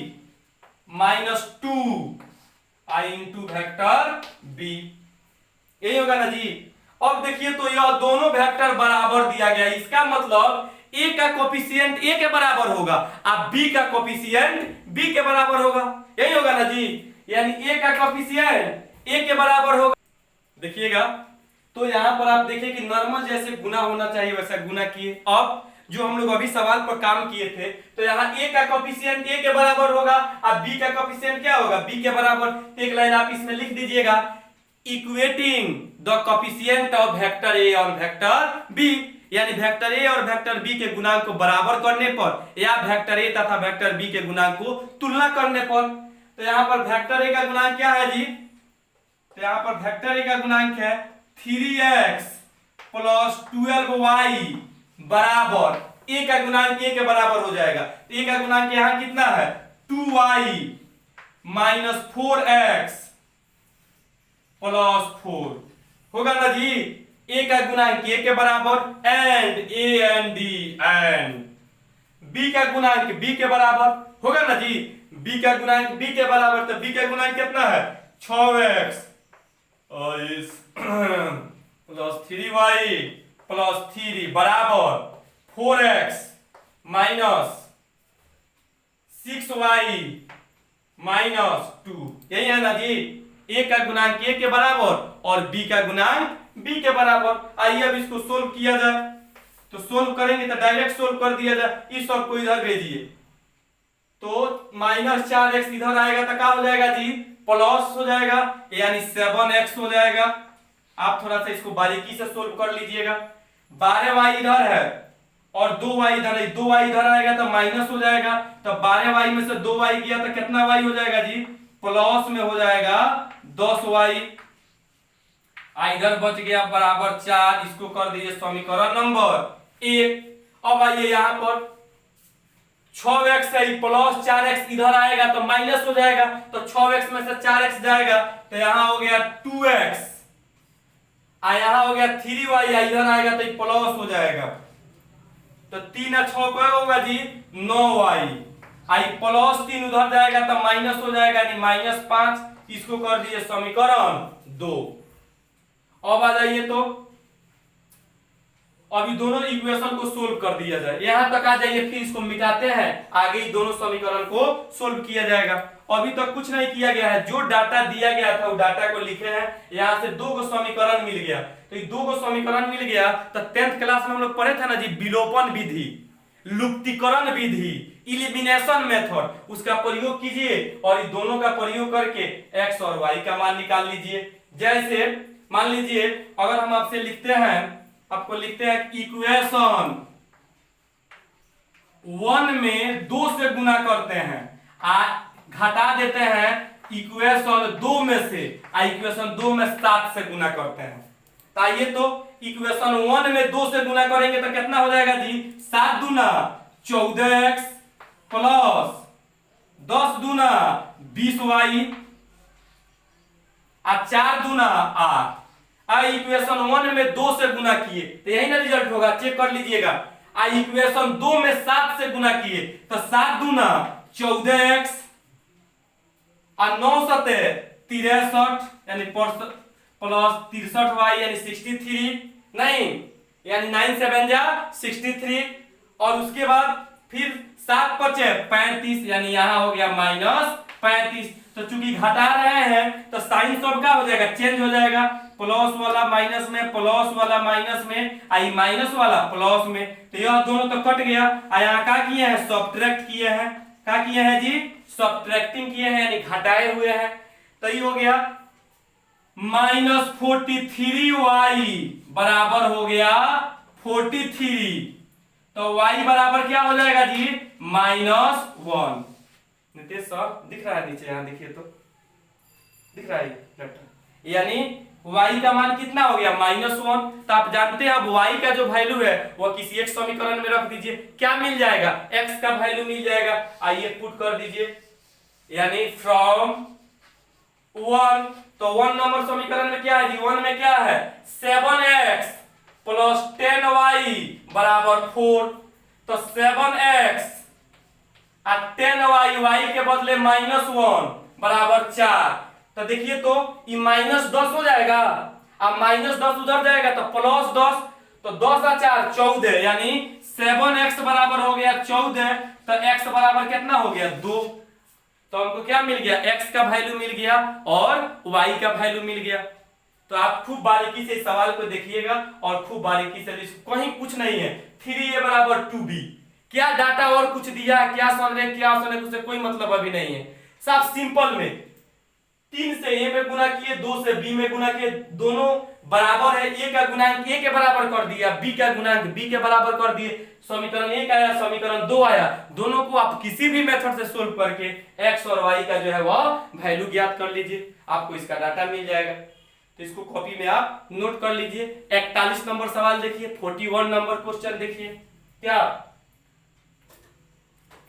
minus 2 into vector b, यही होगा ना जी। अब देखिए तो यह दोनों वेक्टर बराबर दिया गया, इसका मतलब ए का कोफिशिएंट ए के बराबर होगा और बी का कोफिशिएंट बी के बराबर होगा, यही होगा ना जी। यानी ए का कोफिशिएंट ए के बराबर होगा। देखिएगा तो यहां पर आप देखिए कि नॉर्मल जैसे गुना होना चाहिए वैसा गुना किए। अब जो हम लोग अभी सवाल पर काम किए थे तो यहाँ ए का कोफिशिएंट ए के बराबर होगा और बी का कोफिशिएंट क्या होगा, बी के बराबर। एक लाइन आप इसमें लिख दीजिएगा, equating the coefficient of vector A और वेक्टर बी, यानी वेक्टर ए और वेक्टर बी के गुणांक को बराबर करने पर या वेक्टर ए तथा वेक्टर बी के गुणांक को तुलना करने पर। तो यहाँ पर वेक्टर ए का गुणांक क्या है जी, तो यहाँ पर वेक्टर ए का गुणांक है 3x प्लस 12y बराबर, ए का गुणांक ए के बराबर हो जाएगा। तो ए का गुणांक यहाँ कितना है 2y माइनस 4x प्लस 4 होगा ना जी। ए का गुणांक ए के बराबर and a and d and b का गुणांक बी के बराबर होगा ना जी। बी का गुणांक बी के बराबर, तो बी का गुणांक कितना है 6x प्लस 3y प्लस 3 बराबर 4x माइनस 6y माइनस 2, यही है ना जी। ए का गुणांक ए के बराबर और बी का गुणांक बी के बराबर। आइए अब इसको सोल्व किया जाए, तो सोल्व करेंगे तो डायरेक्ट सोल्व कर दिया जाए। इस सब को इधर भेजिए तो माइनस 4x इधर आएगा तो क्या हो जाएगा जी, प्लस हो जाएगा, यानी 7x हो जाएगा। आप थोड़ा सा इसको बारीकी से सोल्व कर लीजिएगा। 12y इधर है और 2y इधर है, 2y इधर आएगा तो माइनस हो जाएगा, तो 12y में से 2y गया तो कितना y हो जाएगा जी, प्लस में हो जाएगा 10y। इधर बच गया बराबर 4, इसको कर दीजिए समीकरण नंबर 1। अब आइए यहाँ पर 6x है प्लस 4x इधर आएगा तो माइनस हो जाएगा, तो 6x में से 4x जाएगा तो यहां हो गया 2x, यहां हो गया 3y, इधर आएगा तो प्लस हो जाएगा, तो 3 और 6 क्या होगा जी 9y, आई प्लस 3 उधर जाएगा तो माइनस हो जाएगा यानी -5, इसको कर दिए समीकरण 2। अब आ जाइए तो अभी दोनों इक्वेशन को सोल्व कर दिया जाए, यहां तक आ जाइए, फिर इसको मिटाते हैं, आगे ही दोनों समीकरण को सोल्व किया जाएगा। अभी तक कुछ नहीं किया गया है, जो डाटा दिया गया था वो डाटा को लिखे हैं, यहां से 2 समीकरण मिल गया, तो ये 2 समीकरण मिल गया तो 10th क्लास में हम लोग पढ़े थे ना जी विलोपन विधि, लुप्तीकरण विधि, इलिमिनेशन मेथड, उसका प्रयोग कीजिए और इन दोनों का प्रयोग करके x और y का मान निकाल लीजिए। जैसे मान लीजिए अगर हम आपसे लिखते हैं, आपको लिखते हैं इक्वेशन 1 में 2 से गुना करते हैं, घटा देते हैं इक्वेशन 2 में से, इक्वेशन 2 में 7 से गुना करते हैं, तो आइए तो इक्वेशन 1 में 2 से गुना करेंगे तो कितना हो जाएगा जी 7 दूना 14x प्लस 10 दूना 20y और 4 दूना 8। इक्वेशन 1 में 2 से गुना किए तो यही ना रिजल्ट होगा, चेक कर लीजिएगा। इक्वेशन 2 में 7 से गुना किए तो 7 दूना 14x और 9 सते 63 यानी प्लस 63y यानी 63 नहीं यानी 9 7 जा 63, और उसके बाद फिर 7 पचे 35 यानी यहां हो गया -35। तो चूंकि घटा रहे हैं तो साइन सबका हो जाएगा चेंज हो जाएगा, प्लस वाला माइनस में, प्लस वाला माइनस में, आई माइनस वाला प्लस में, तो यह दोनों तो कट गया। यहाँ क्या किए हैं सब्ट्रैक्ट किए हैं, क्या किए हैं जी सब्ट्रैक्टिंग किए हैं यानी घटाए हुए हैं, तो ये हो गया -43y बराबर हो गया 43, तो y बराबर क्या हो जाएगा जी -1। नितेश सर दिख रहा है नीचे, यहां देखिए तो दिख रहा है डाटा, यानी y का मान कितना हो गया -1। तो आप जानते हैं अब y का जो वैल्यू है वह किसी एक समीकरण में रख दीजिए, क्या मिल जाएगा x का वैल्यू मिल जाएगा, आइए पुट कर दीजिए, यानी फ्रॉम 1, तो 1 नंबर समीकरण में क्या है जी 1 में क्या है 7x प्लस 10y बराबर 4, तो 7x और 10y, y के बदले -1 बराबर 4, तो देखिए तो ये -10 हो जाएगा, अब -10 उधर जाएगा तो +10, तो 10 और 4 14 यानी 7x बराबर हो गया 14, तो x बराबर कितना हो गया 2, तो हमको क्या मिल गया x का वैल्यू मिल गया और y का वैल्यू मिल गया। तो आप खूब बारीकी से इस सवाल को देखिएगा और खूब बारीकी से, कहीं कुछ नहीं है 3a बराबर 2b, क्या डाटा और कुछ दिया है, क्या समझ रहे क्या समझ रहे, कोई मतलब अभी नहीं है, सब सिंपल में 3 से a में गुना किए, 2 से b में गुना किए, दोनों बराबर है, a का गुणांक a के बराबर कर दिया, b का गुणांक b के बराबर कर दिए, समीकरण 1 आया, समीकरण 2 आया, दोनों को आप किसी भी मेथड से सोल्व करके x और y का जो है वह वैल्यू ज्ञात कर लीजिए, आपको इसका डाटा मिल जाएगा। तो इसको कॉपी में आप नोट कर लीजिए। 41 नंबर सवाल देखिए, 41 नंबर क्वेश्चन देखिए, क्या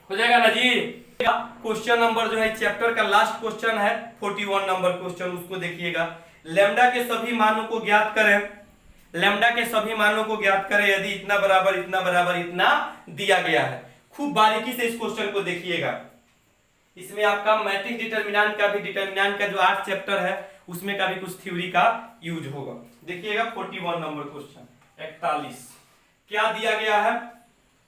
हो जाएगा ना जी। क्वेश्चन नंबर जो है चैप्टर का लास्ट क्वेश्चन है 41 नंबर क्वेश्चन, उसको देखिएगा। लैम्डा के सभी मानों को ज्ञात करें, लैम्डा के सभी मानों को ज्ञात करें यदि इतना बराबर इतना बराबर इतना दिया गया है। खूब बारीकी से इस क्वेश्चन को देखिएगा, इसमें आपका मैट्रिक्स डिटरमिनेंट का भी, डिटरमिनेंट का जो 8 चैप्टर है उसमें का भी कुछ थ्योरी का यूज होगा। देखिएगा 41 नंबर क्वेश्चन 41 क्या दिया गया है,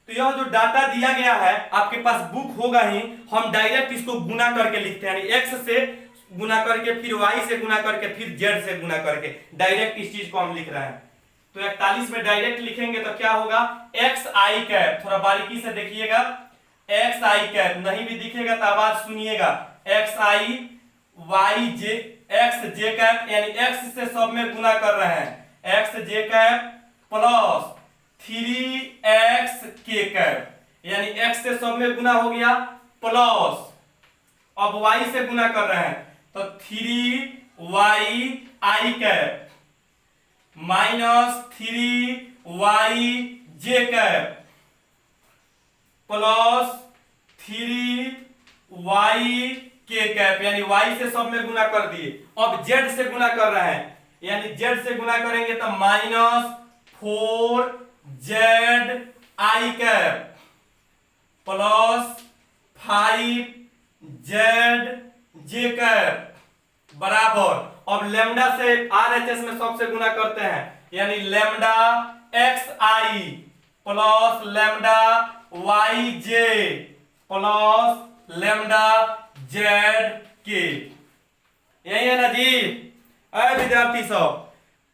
तो यह जो डाटा दिया गया है आपके पास बुक होगा ही, हम डायरेक्ट इसको गुना करके लिखते हैं, यानी x से गुना करके फिर y से गुना करके फिर z से गुना करके डायरेक्ट इस चीज को हम लिख रहे हैं। तो 41 में डायरेक्ट लिखेंगे तो क्या होगा एक्स आई कैप, थोड़ा बारीकी से देखिएगा, एक्स आई कैप, नहीं भी दिखेगा तो आवाज सुनिएगा, एक्स आई वाई जे एक्स जे कैप, यानी एक्स से सब में गुना कर रहे हैं, एक्स जे कैप प्लस 3x के कैप, यानी x से सब में गुना हो गया प्लस, अब y से गुना कर रहे हैं तो 3y आई कैप माइनस 3y जे कैप प्लस 3y के कैप, यानी y से सब में गुना कर दिए। अब z से गुना कर रहे हैं, यानी z से गुना करेंगे तो -4z cap plus 5z cap बराबर, अब लेमडा से RHS में सबसे गुना करते हैं, यानी lambda xi plus lambda yj plus lambda zk। यही है ना जी। अरे विद्यार्थी सब,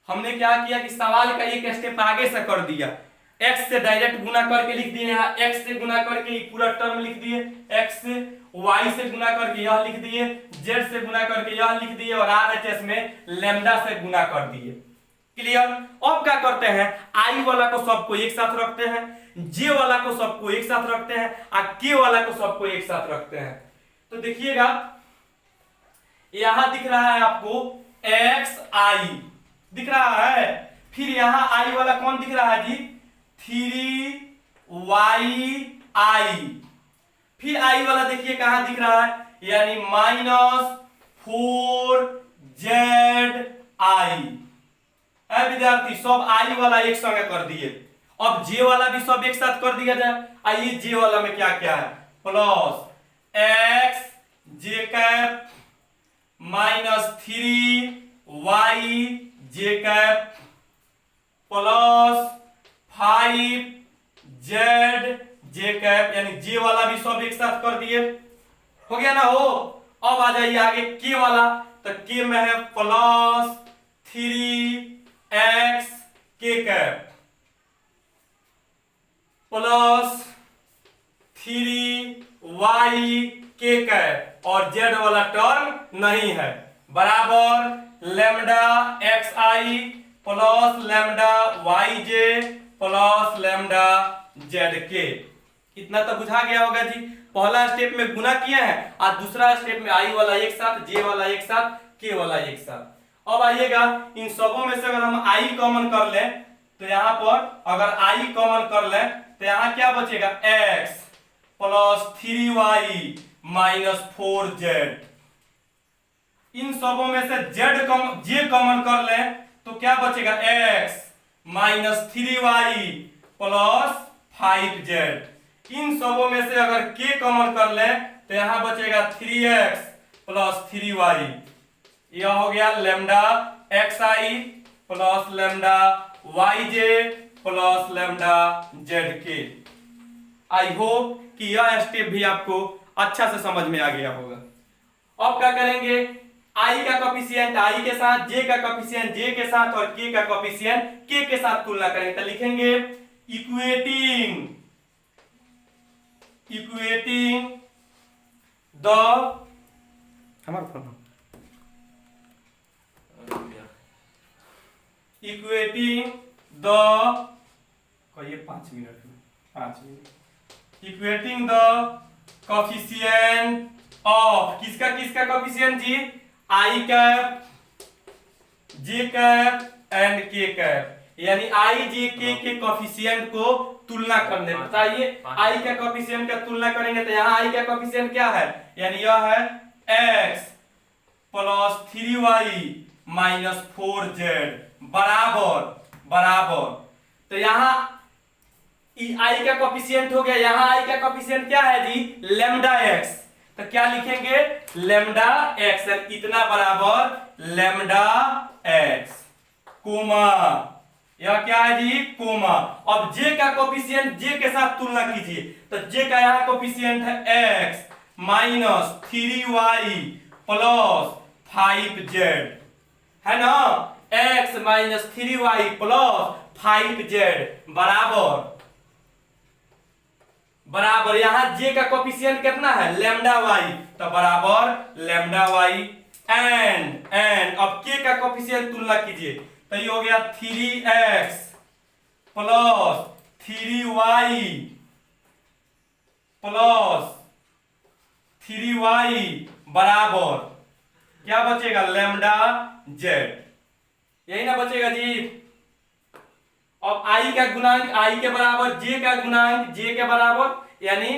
हमने क्या किया कि सवाल का एक स्टेप आगे से कर दिया। x से डायरेक्ट गुना करके लिख दिए, यहाँ x से गुना करके ये पूरा टर्म लिख दिए, x से y से गुना करके यह लिख दिए, z से गुना करके यह लिख दिए और RHS में लेमडा से गुना कर दिए। क्लियर। अब क्या करते हैं, i वाला को सबको एक साथ रखते हैं, j वाला को सबको एक साथ रखते हैं और k वाला को सबको एक साथ रखते हैं। तो देखिएगा यहां दिख रहा है आपको xi दिख रहा है, फिर यहां i वाला कौन दिख रहा है जी, 3yi, फिर i वाला देखिए कहां दिख रहा है, यानी -4zi। विद्यार्थी सब i वाला एक संग कर दिए। अब j वाला भी सब एक साथ कर दिया जाए। आइए j वाला में क्या क्या है, plus x j cap -3y j cap plus 5z j cap, यानी j वाला भी सब एक साथ कर दिए। हो गया ना हो। अब आ जाइए आगे k वाला, तो k में है plus 3x k cap plus 3y k cap और z वाला टर्म नहीं है, बराबर lambda xi plus lambda yj plus lambda zk। इतना तो बुझा गया होगा जी। पहला स्टेप में गुना किया है और दूसरा स्टेप में i वाला एक साथ, j वाला एक साथ, k वाला एक साथ। अब आइएगा इन सबों में से अगर हम i कॉमन कर लें तो यहां पर अगर i कॉमन कर लें तो यहां क्या बचेगा, x plus 3y minus 4z। इन सबों में से j कॉमन कर लें तो क्या बचेगा, x minus 3y plus 5z। इन सबों में से अगर k कॉमन कर लें तो यहां बचेगा 3x प्लस 3y। यह हो गया lambda xi plus lambda yj plus lambda zk। I hope कि यह स्टेप भी आपको अच्छा से समझ में आ गया होगा। अब क्या करेंगे, i का कोफिशिएंट i के साथ, j का कोफिशिएंट j के साथ और k का कोफिशिएंट k के साथ तुलना करेंगे। तो लिखेंगे equating the equating the 5 minute equating the coefficient of किसका किसका कोफिशिएंट जी, i cap j cap and k cap, यानी i j k के कोफिशिएंट को तुलना करने। बताइए i का कोफिशिएंट का तुलना करेंगे तो यहाँ i का कोफिशिएंट क्या है, यानी यह है x plus 3y minus 4z बराबर। तो यहाँ i का कोफिशिएंट हो गया, यहाँ i का कोफिशिएंट क्या है जी, लेमडा x। तो क्या लिखेंगे, लेमडा x, इतना बराबर लेमडा x कोमा, यह क्या है जी, कोमा। अब j का कोफिशिएंट j के साथ तुलना कीजिए, तो j का यहाँ कोफिशिएंट है x minus 3y plus 5z, है ना, x minus 3y plus 5z बराबर यहाँ j का कोफिशिएंट कितना है, लेमडा y, तो बराबर लेमडा y एंड अब k का कोफिशिएंट तुलना कीजिए तो ये हो गया 3x plus 3y plus 3y बराबर क्या बचेगा, लेमडा z। यही ना बचेगा जी। अब i का गुणांक i के बराबर j का गुणांक j के बराबर, यानी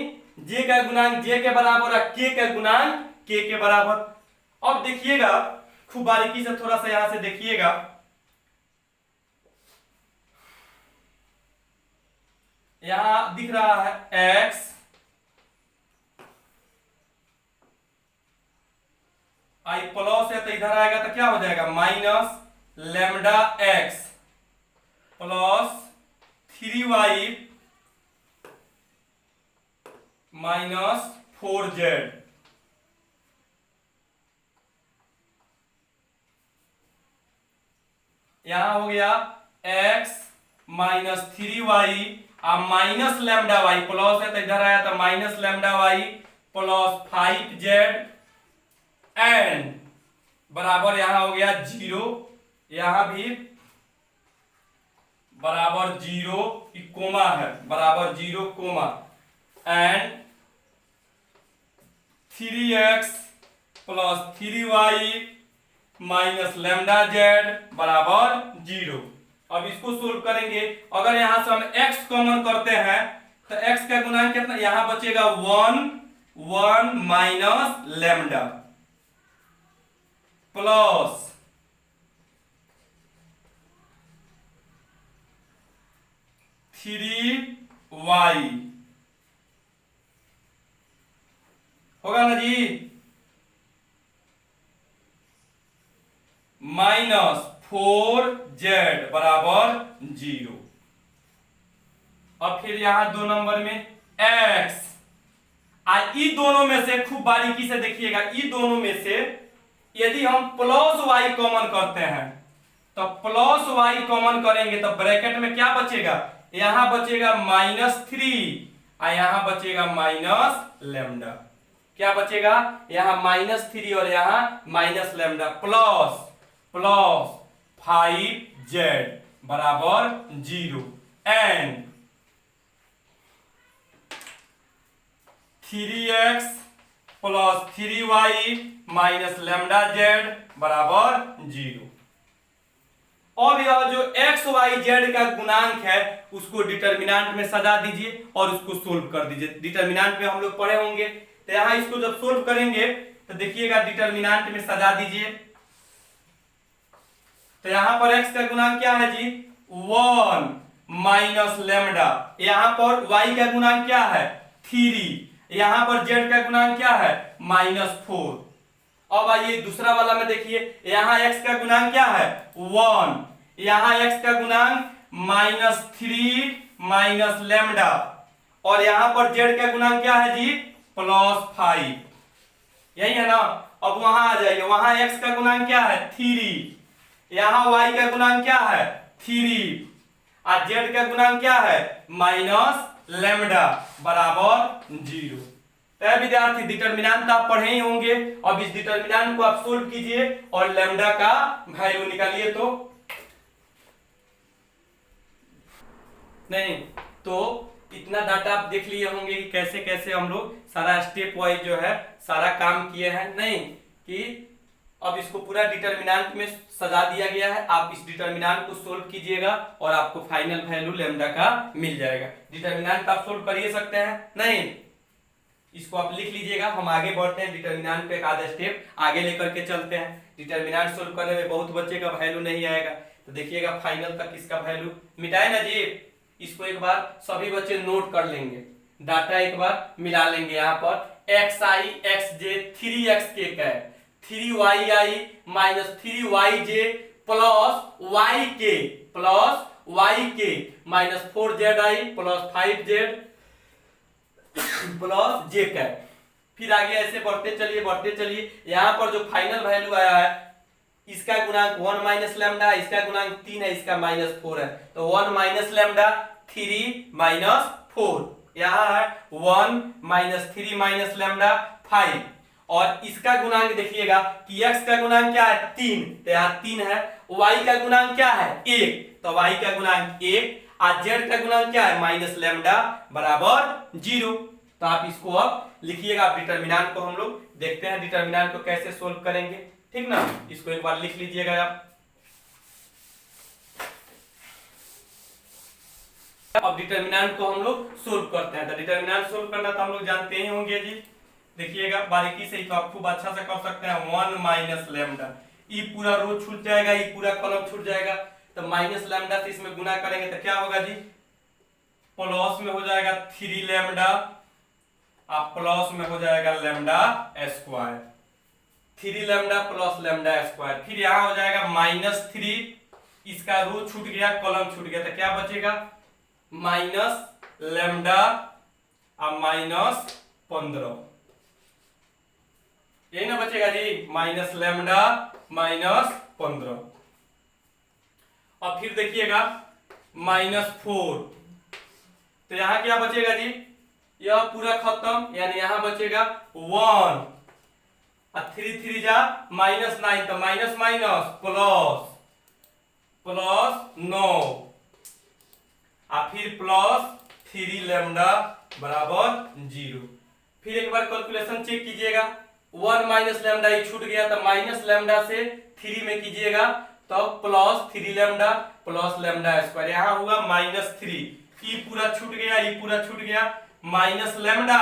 जे का गुणांक जे के बराबर और के का गुणांक के बराबर। अब देखिएगा खूब बारीकी से, थोड़ा सा यहां से देखिएगा, यहां दिख रहा है x, आई प्लस है तो इधर आएगा तो क्या हो जाएगा minus lambda x plus 3y minus 4z। यहां हो गया x माइनस 3y और माइनस लैम्डा y, प्लस है तो इधर आया तो minus lambda y plus 5z and बराबर यहां हो गया 0, यहां भी बराबर 0 की कोमा है, बराबर 0 comma and 3x plus 3y minus lambda z बराबर 0। अब इसको सोल्व करेंगे, अगर यहां से हम x कॉमन करते हैं तो x का गुणांक कितना, यहां बचेगा 1 माइनस लैम्डा प्लस 3y होगा ना जी, माइनस 4z बराबर 0। अब फिर यहां 2 नंबर में x, ई दोनों में से खूब बारीकी से देखिएगा, ई दोनों में से यदि हम प्लस y कॉमन करते हैं तो प्लस y कॉमन करेंगे तो ब्रैकेट में क्या बचेगा, यहां बचेगा -3 और यहां बचेगा माइनस लैम्डा। क्या बचेगा, यहां -3 और यहां माइनस लैम्डा प्लस 5z बराबर 0 and 3x plus 3y minus lambda z बराबर 0। अब यह जो x y z का गुणांक है उसको डिटरमिनेंट में सजा दीजिए और उसको सोल्व कर दीजिए। डिटरमिनेंट में हम लोग पढ़े होंगे, तो यहां इसको जब सोल्व करेंगे तो देखिएगा डिटरमिनेंट में सजा दीजिए। तो यहां पर x का गुणांक क्या है जी, 1 माइनस लैम्डा, यहां पर y का गुणांक क्या है 3, यहां पर z का गुणांक क्या है -4। अब आइए दूसरा वाला में देखिए, यहां x का गुणांक क्या है 1, यहां x का गुणांक -3 माइनस लैम्डा और यहां पर z का गुणांक क्या है जी +5, यही है ना। अब वहां आ जाइए, वहां x का गुणांक क्या है 3, यहां y का गुणांक क्या है 3 और z का गुणांक क्या है माइनस लैम्डा बराबर 0। तो विद्यार्थी डिटरमिनेंट आप पढ़े ही होंगे। अब इस डिटरमिनेंट को आप सोल्व कीजिए और लैम्डा का वैल्यू निकालिए। तो नहीं तो इतना डाटा आप देख लिए होंगे कि कैसे कैसे हम लोग सारा स्टेप वाइज जो है सारा काम किए हैं, नहीं कि अब इसको पूरा डिटरमिनेंट में सजा दिया गया है। आप इस डिटरमिनेंट को सोल्व कीजिएगा और आपको फाइनल वैल्यू लैम्डा का मिल जाएगा। डिटरमिनेंट आप सोल्व कर ही सकते हैं, नहीं इसको आप लिख लीजिएगा। हम आगे बढ़ते हैं, डिटरमिनेंट पे एक आधा स्टेप आगे लेकर के चलते हैं। डिटरमिनेंट सोल्व करने में बहुत बच्चे का वैल्यू नहीं आएगा, तो देखिएगा फाइनल तक इसका वैल्यू मिटाए ना जी। इसको एक बार सभी बच्चे नोट कर लेंगे, डाटा एक बार मिला लेंगे। यहाँ पर एक्स आई एक्स जे 3x के का 3y minus 3yj plus y के minus 4zi plus 5z plus j का। फिर आगे ऐसे बढ़ते चलिए। यहाँ पर जो फाइनल वैल्यू आया है इसका गुणांक 1 माइनस लैम्डा, इसका गुणांक 3 है, इसका -4 है, तो 1 माइनस लैम्डा 3 माइनस 4, यहाँ है 1 माइनस 3 माइनस लैम्डा 5 और इसका गुणांक देखिएगा कि x का गुणांक क्या है 3, तो यहाँ 3 है। y का गुणांक क्या है 1, तो y का गुणांक 1 और z का गुणांक क्या है माइनस लैम्डा बराबर 0। तो आप इसको अब लिखिएगा। आप डिटरमिनेंट को हम लोग देखते हैं डिटरमिनेंट को कैसे सोल्व करेंगे, ठीक ना। इसको एक बार लिख लीजिएगा आप। अब डिटर्मिनेंट को हम लोग सोल्व करते हैं। तो डिटर्मिनेंट सोल्व करना तो हम लोग जानते ही होंगे जी। देखिएगा बारीकी से ही तो आप खूब अच्छा से कर सकते हैं। 1 माइनस लैम्डा, ये पूरा रो छूट जाएगा, ये पूरा कॉलम छूट जाएगा। तो माइनस लैम्डा से इसमें गुना करेंगे तो क्या होगा जी, प्लस में हो जाएगा 3 लैम्डा, आप प्लस में हो जाएगा lambda square, 3 lambda plus lambda square. फिर यहां हो जाएगा -3, इसका रो छूट गया, कॉलम छूट गया, तो क्या बचेगा माइनस लैम्डा और -15, यही ना बचेगा जी, माइनस लैम्डा -15। और फिर देखिएगा -4, तो यहां क्या बचेगा जी, यह पूरा खत्म, यानी यहां बचेगा 1 और 3 3 जा -9, तो माइनस माइनस प्लस प्लस 9 और फिर प्लस 3 लैम्डा बराबर 0। फिर एक बार कैलकुलेशन चेक कीजिएगा, 1 माइनस लैम्डा ये छूट गया, तो माइनस लैम्डा से 3 में कीजिएगा तो plus 3 lambda plus lambda square, यहां होगा -3, ये पूरा छूट गया, ये पूरा छूट गया, माइनस लैम्डा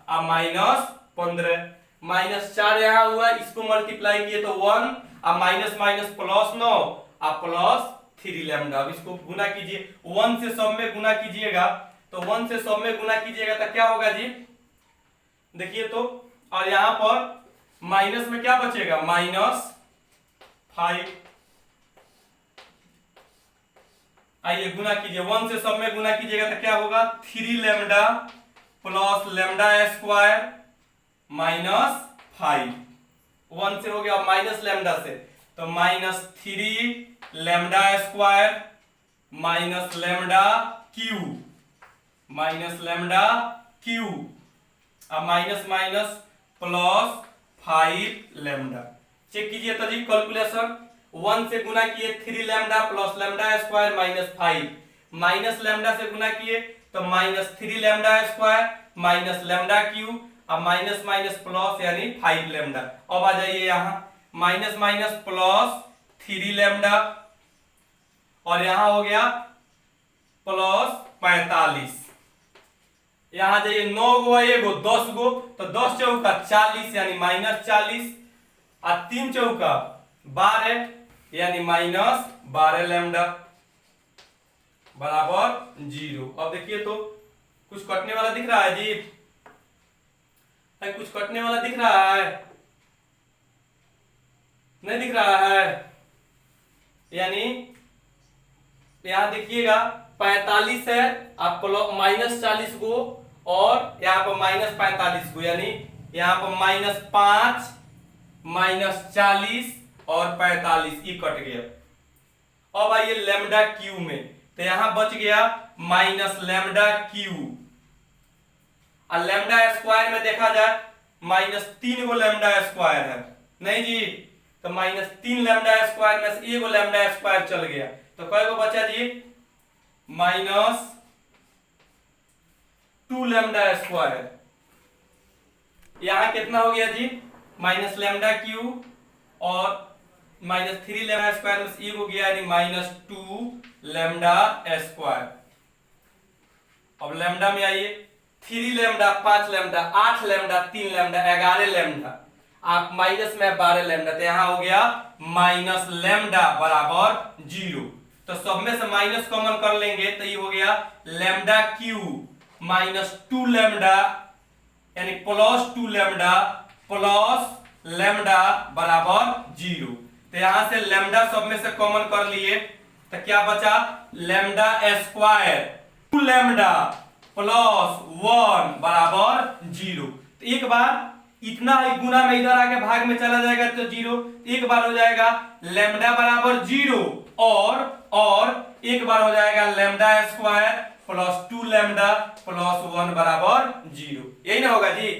और -15, -4 यहां हुआ, इसको मल्टीप्लाई किए तो 1 और माइनस माइनस प्लस 9 और प्लस 3 लैम्डा। अब इसको गुना कीजिए, 1 से सब में गुना कीजिएगा, तो 1 से सब में गुना कीजिएगा तो क्या होगा जी, देखिए तो, और यहां पर माइनस में क्या बचेगा -5, आइए गुना कीजिए, 1 से सब में गुना कीजिएगा तो क्या होगा 3 लैम्डा प्लस लैम्डा स्क्वायर -5, 1 से हो गया माइनस लैम्डा से, तो -3 lambda square minus lambda cube, minus lambda cube, अब minus minus plus 5 lambda. Check कीजिए तो जी कैलकुलेशन, 1 से गुना किए 3 lambda plus lambda square -5, minus lambda से गुना किए तो -3 lambda square minus lambda cube, अब माइनस माइनस प्लस यानी 5 लैम्डा। अब आ जाइए यहाँ, माइनस माइनस प्लस 3 लैम्डा और यहां हो गया प्लस 45, यहां जाइए 9 गो एगो 10 गो, तो 10 चौका 40 यानी -40 और 3 चौका 12 यानी -12 लैम्डा बराबर 0। अब देखिए तो कुछ कटने वाला दिख रहा है जी, कुछ कटने वाला दिख रहा है, नहीं दिख रहा है, यानी यहां देखिएगा 45 है, आप -40 गो और यहाँ पर -45 गो, यानी यहाँ पर -5 -40 और 45 ये कट गया। अब आइए लैम्डा क्यू में, तो यहां बच गया माइनस लैम्डा क्यू, और लैम्डा स्क्वायर में देखा जाए -3 गो लैम्डा स्क्वायर है, नहीं जी, तो -3 लैम्डा स्क्वायर में से 1 गो लैम्डा स्क्वायर चल गया, तो कई गो बचा जी -2 लैम्डा स्क्वायर। यहां कितना हो गया जी माइनस लैम्डा क्यू और -3 लैम्डा स्क्वायर में से 1 हो गया, यानी -2 लैम्डा स्क्वायर। अब लैम्डा में आइए, 3 lambda 5 lambda 8 lambda 3 lambda 11 lambda, आप माइनस में 12 लैम्डा, तो यहां हो गया माइनस लैम्डा बराबर 0। तो सब में से माइनस कॉमन कर लेंगे तो ये हो गया लैम्डा क्यू -2 लैम्डा यानी +2 लैम्डा प्लस लैम्डा बराबर 0। तो यहां से लैम्डा सब में से कॉमन कर लिए तो क्या बचा लैम्डा स्क्वायर 2 लैम्डा प्लस 1 बराबर 0। तो एक बार इतना ही गुना में इधर आके भाग में चला जाएगा तो 0, एक बार हो जाएगा लैम्डा बराबर 0 और एक बार हो जाएगा लैम्डा स्क्वायर +2 लैम्डा प्लस 1 बराबर 0, यही ना होगा जी।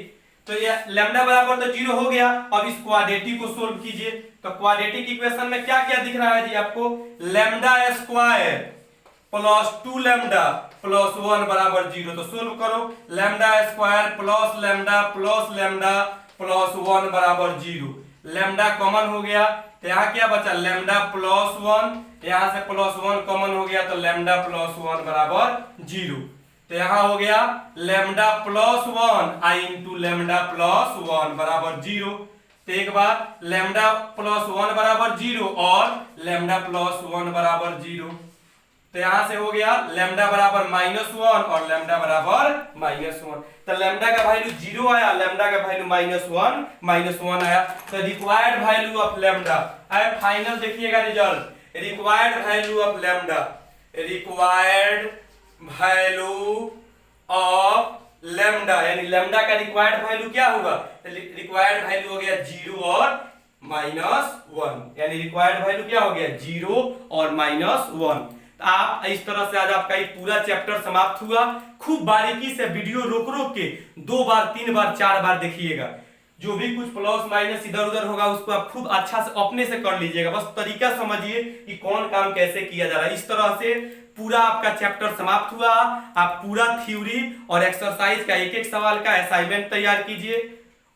तो ये लैम्डा बराबर तो 0 हो गया। अब इस क्वाड्रेटिक को सोल्व कीजिए, तो क्वाड्रेटिक इक्वेशन में क्या क्या दिख रहा है जी आपको, लैम्डा स्क्वायर +2 लैम्डा प्लस 1 बराबर 0। तो सोल्व करो, lambda square plus lambda plus 1 बराबर 0, लैम्डा कॉमन हो गया, तो यहाँ क्या बचा लेमडा प्लस 1, यहाँ से प्लस 1 कॉमन हो गया तो लेमडा प्लस 1 बराबर 0। तो यहाँ हो गया लेमडा प्लस 1 आई इंटू लेमडा प्लस 1 बराबर 0। तो एक बार लेमडा प्लस 1 बराबर 0 और लेमडा प्लस 1 बराबर 0। तो यहां से हो गया लेमडा बराबर -1 और लेमडा बराबर -1। तो लेमडा का वैल्यू 0 आया, लेमडा का वैल्यू -1 आया। तो रिक्वायर्ड वैल्यू ऑफ लेमडा आया फाइनल, देखिएगा result, required value of lambda, required value of lambda यानी लेमडा का रिक्वायर्ड वैल्यू क्या होगा, रिक्वायर्ड वैल्यू हो गया 0 और -1, यानी रिक्वायर्ड वैल्यू क्या हो गया 0 और -1। आप इस तरह से आज आपका ये पूरा चैप्टर समाप्त हुआ। खूब बारीकी से वीडियो रोक रोक के 2 बार 3 बार 4 बार देखिएगा, जो भी कुछ प्लस माइनस इधर उधर होगा उसको आप खूब अच्छा से अपने से कर लीजिएगा। बस तरीका समझिए कि कौन काम कैसे किया जा रहा है। इस तरह से पूरा आपका चैप्टर समाप्त हुआ। आप पूरा थ्योरी और एक्सरसाइज का एक एक सवाल का असाइनमेंट तैयार कीजिए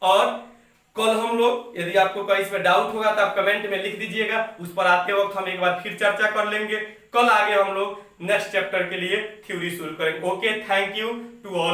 और कल हम लोग, यदि आपको कहीं इसमें डाउट होगा तो आप कमेंट में लिख दीजिएगा, उस पर आते वक्त हम एक बार फिर चर्चा कर लेंगे। कल आगे हम लोग नेक्स्ट चैप्टर के लिए थ्योरी शुरू करेंगे। Okay, thank you to all.